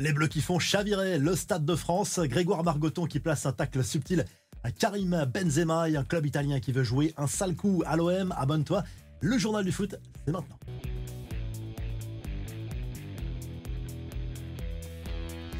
Les Bleus qui font chavirer le Stade de France. Grégoire Margoton qui place un tacle subtil à Karim Benzema et un club italien qui veut jouer un sale coup à l'OM. Abonne-toi. Le journal du foot, c'est maintenant.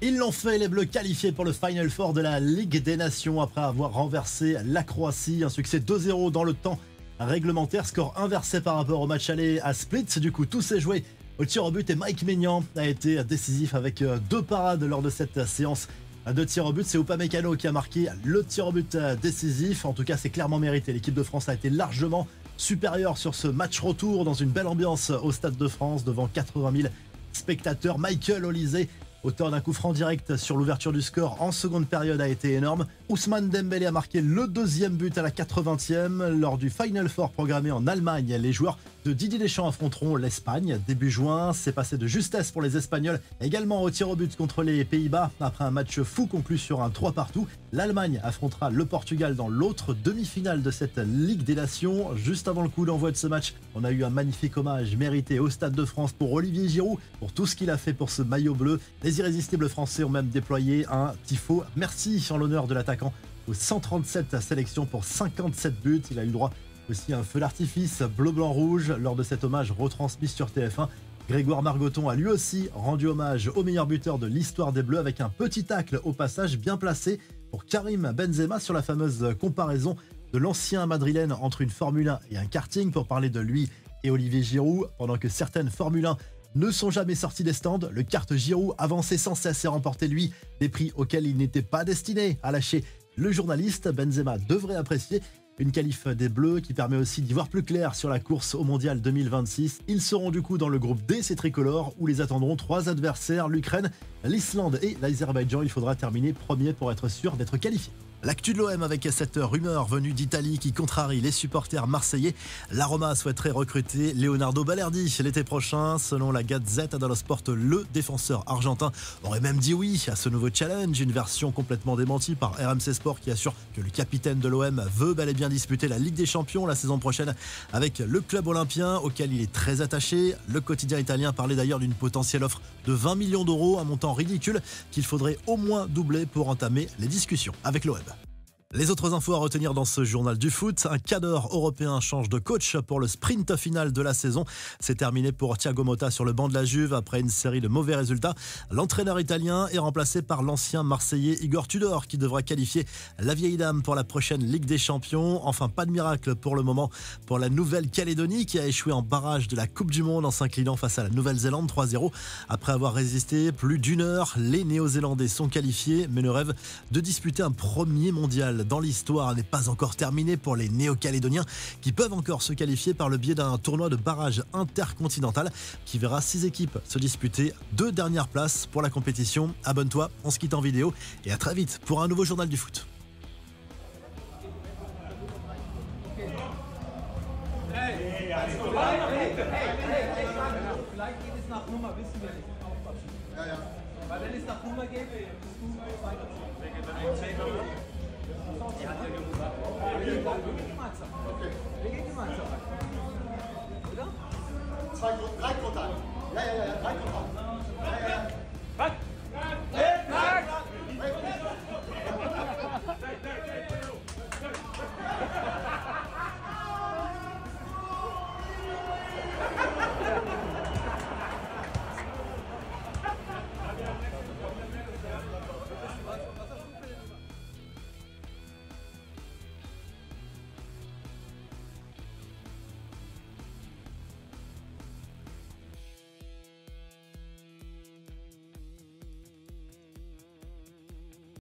Ils l'ont fait, les Bleus qualifiés pour le Final Four de la Ligue des Nations après avoir renversé la Croatie. Un succès 2-0 dans le temps réglementaire, score inversé par rapport au match aller à Split. Du coup, tout s'est joué au tir au but et Mike Maignan a été décisif avec deux parades lors de cette séance de tir au but. C'est Upamecano qui a marqué le tir au but décisif. En tout cas, c'est clairement mérité. L'équipe de France a été largement supérieure sur ce match retour dans une belle ambiance au Stade de France devant 80 000 spectateurs. Michael Olise, auteur d'un coup franc direct sur l'ouverture du score en seconde période, a été énorme. Ousmane Dembélé a marqué le deuxième but à la 80e. Lors du Final Four programmé en Allemagne, les joueurs de Didier Deschamps affronteront l'Espagne début juin. C'est passé de justesse pour les Espagnols, également au tir au but contre les Pays-Bas. Après un match fou conclu sur un 3-partout, l'Allemagne affrontera le Portugal dans l'autre demi-finale de cette Ligue des Nations. Juste avant le coup d'envoi de ce match, on a eu un magnifique hommage mérité au Stade de France pour Olivier Giroud, pour tout ce qu'il a fait pour ce maillot bleu. Les irrésistibles français ont même déployé un tifo merci en l'honneur de l'attaquant aux 137 sélections pour 57 buts. Il a eu le droit aussi à un feu d'artifice bleu-blanc-rouge lors de cet hommage retransmis sur TF1. Grégoire Margoton a lui aussi rendu hommage au meilleur buteur de l'histoire des Bleus avec un petit tacle au passage bien placé pour Karim Benzema sur la fameuse comparaison de l'ancien madrilène entre une Formule 1 et un karting, pour parler de lui et Olivier Giroud. Pendant que certaines Formule 1 ne sont jamais sorties des stands, le kart Giroud avançait sans cesse et remportait lui des prix auxquels il n'était pas destiné à lâcher le journaliste. Benzema devrait apprécier une qualif des Bleus qui permet aussi d'y voir plus clair sur la course au Mondial 2026. Ils seront du coup dans le groupe D, ces tricolores, où les attendront trois adversaires, l'Ukraine, l'Islande et l'Azerbaïdjan. Il faudra terminer premier pour être sûr d'être qualifié. L'actu de l'OM avec cette rumeur venue d'Italie qui contrarie les supporters marseillais. La Roma souhaiterait recruter Leonardo Balerdi l'été prochain. Selon la Gazzetta dello Sport, le défenseur argentin aurait même dit oui à ce nouveau challenge. Une version complètement démentie par RMC Sport qui assure que le capitaine de l'OM veut bel et bien disputer la Ligue des Champions la saison prochaine avec le club olympien auquel il est très attaché. Le quotidien italien parlait d'ailleurs d'une potentielle offre de 20 millions d'euros, un montant ridicule qu'il faudrait au moins doubler pour entamer les discussions avec l'OM. Les autres infos à retenir dans ce journal du foot: un cadre européen change de coach pour le sprint final de la saison. C'est terminé pour Thiago Motta sur le banc de la Juve après une série de mauvais résultats. L'entraîneur italien est remplacé par l'ancien Marseillais Igor Tudor qui devra qualifier la vieille dame pour la prochaine Ligue des Champions. Enfin, pas de miracle pour le moment pour la Nouvelle-Calédonie qui a échoué en barrage de la Coupe du Monde en s'inclinant face à la Nouvelle-Zélande 3-0. Après avoir résisté plus d'une heure, les Néo-Zélandais sont qualifiés, mais le rêve de disputer un premier mondial dans l'histoire n'est pas encore terminé pour les Néo-Calédoniens qui peuvent encore se qualifier par le biais d'un tournoi de barrage intercontinental qui verra 6 équipes se disputer 2 dernières places pour la compétition. Abonne-toi, on se quitte en vidéo et à très vite pour un nouveau journal du foot. Drei Kontakt. Ja, drei Kontakt. Ja.